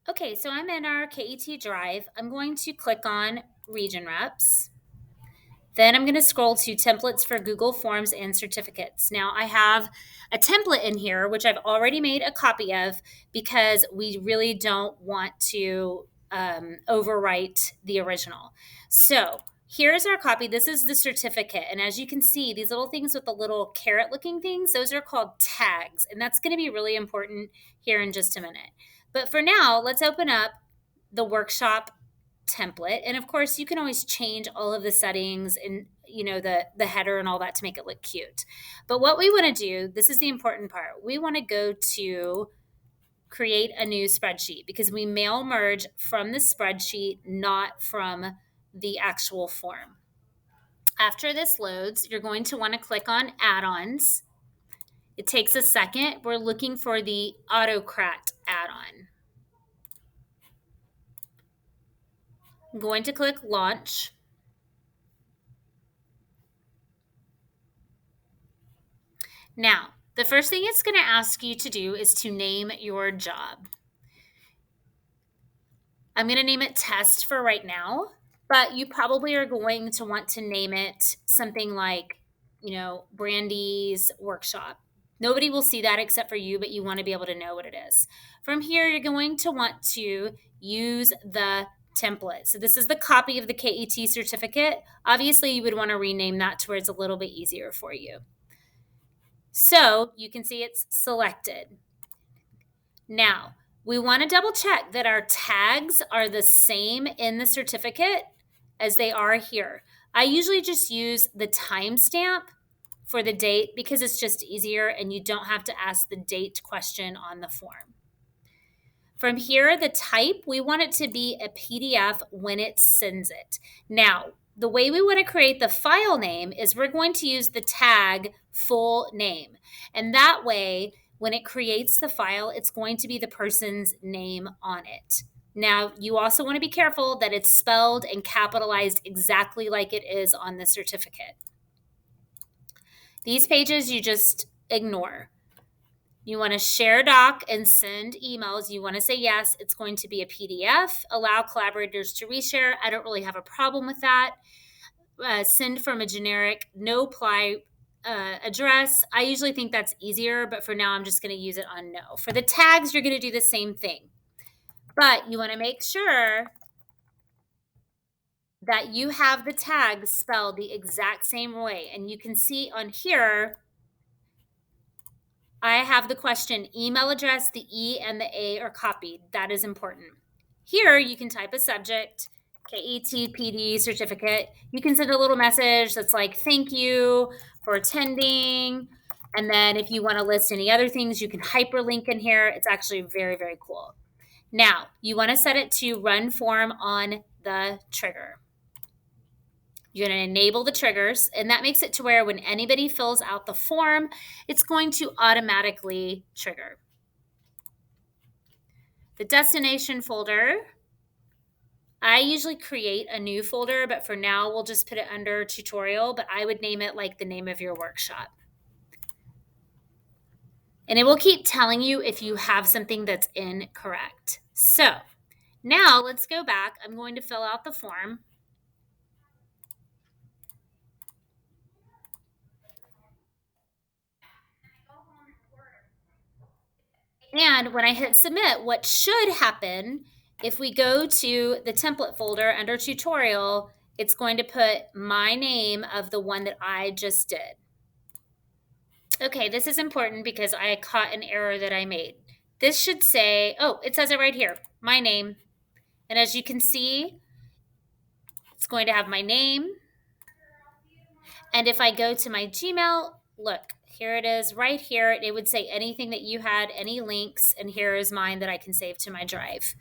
Okay, so I'm in our KET drive. I'm going to click on region reps. Then I'm going to scroll to templates for Google Forms and certificates. Now I have a template in here, which I've already made a copy of because we really don't want to overwrite the original. So here's our copy. This is the certificate. And as you can see, these little things with the little carrot looking things, those are called tags. And that's going to be really important here in just a minute. But for now, let's open up the workshop template, and of course you can always change all of the settings and the header and all that to make it look cute. But what we want to do, this is the important part, we want to go to create a new spreadsheet because we mail merge from the spreadsheet, not from the actual form. After this loads, you're going to want to click on add-ons. It takes a second. We're looking for the Autocrat add-on. I'm going to click launch. Now, the first thing it's going to ask you to do is to name your job. I'm going to name it test for right now, but you probably are going to want to name it something like, Brandy's workshop. Nobody will see that except for you, but you want to be able to know what it is. From here, you're going to want to use the template. So this is the copy of the KET certificate. Obviously, you would want to rename that to where it's a little bit easier for you. So you can see it's selected. Now, we want to double check that our tags are the same in the certificate as they are here. I usually just use the timestamp for the date because it's just easier and you don't have to ask the date question on the form. From here, the type, we want it to be a PDF when it sends it. Now, the way we want to create the file name is we're going to use the tag full name. And that way, when it creates the file, it's going to be the person's name on it. Now, you also want to be careful that it's spelled and capitalized exactly like it is on the certificate. These pages you just ignore. You want to share doc and send emails. You want to say yes, it's going to be a PDF. Allow collaborators to reshare. I don't really have a problem with that. Send from a generic no apply address. I usually think that's easier, but for now I'm just going to use it on no. For the tags, you're going to do the same thing. But you want to make sure that you have the tags spelled the exact same way. And you can see on here, I have the question email address, the E and the A are copied. That is important. Here, you can type a subject, KETPD certificate. You can send a little message that's like, thank you for attending. And then if you want to list any other things, you can hyperlink in here. It's actually very, very cool. Now, you want to set it to run form on the trigger. You're going to enable the triggers, and that makes it to where when anybody fills out the form, it's going to automatically trigger. The destination folder, I usually create a new folder, but for now, we'll just put it under tutorial, but I would name it like the name of your workshop. And it will keep telling you if you have something that's incorrect. So now let's go back. I'm going to fill out the form. And when I hit submit, what should happen, if we go to the template folder under tutorial, it's going to put my name of the one that I just did. Okay, this is important because I caught an error that I made. This should say, oh, it says it right here, my name. And as you can see, it's going to have my name. And if I go to my Gmail, look, here it is right here. It would say anything that you had, any links, and here is mine that I can save to my drive.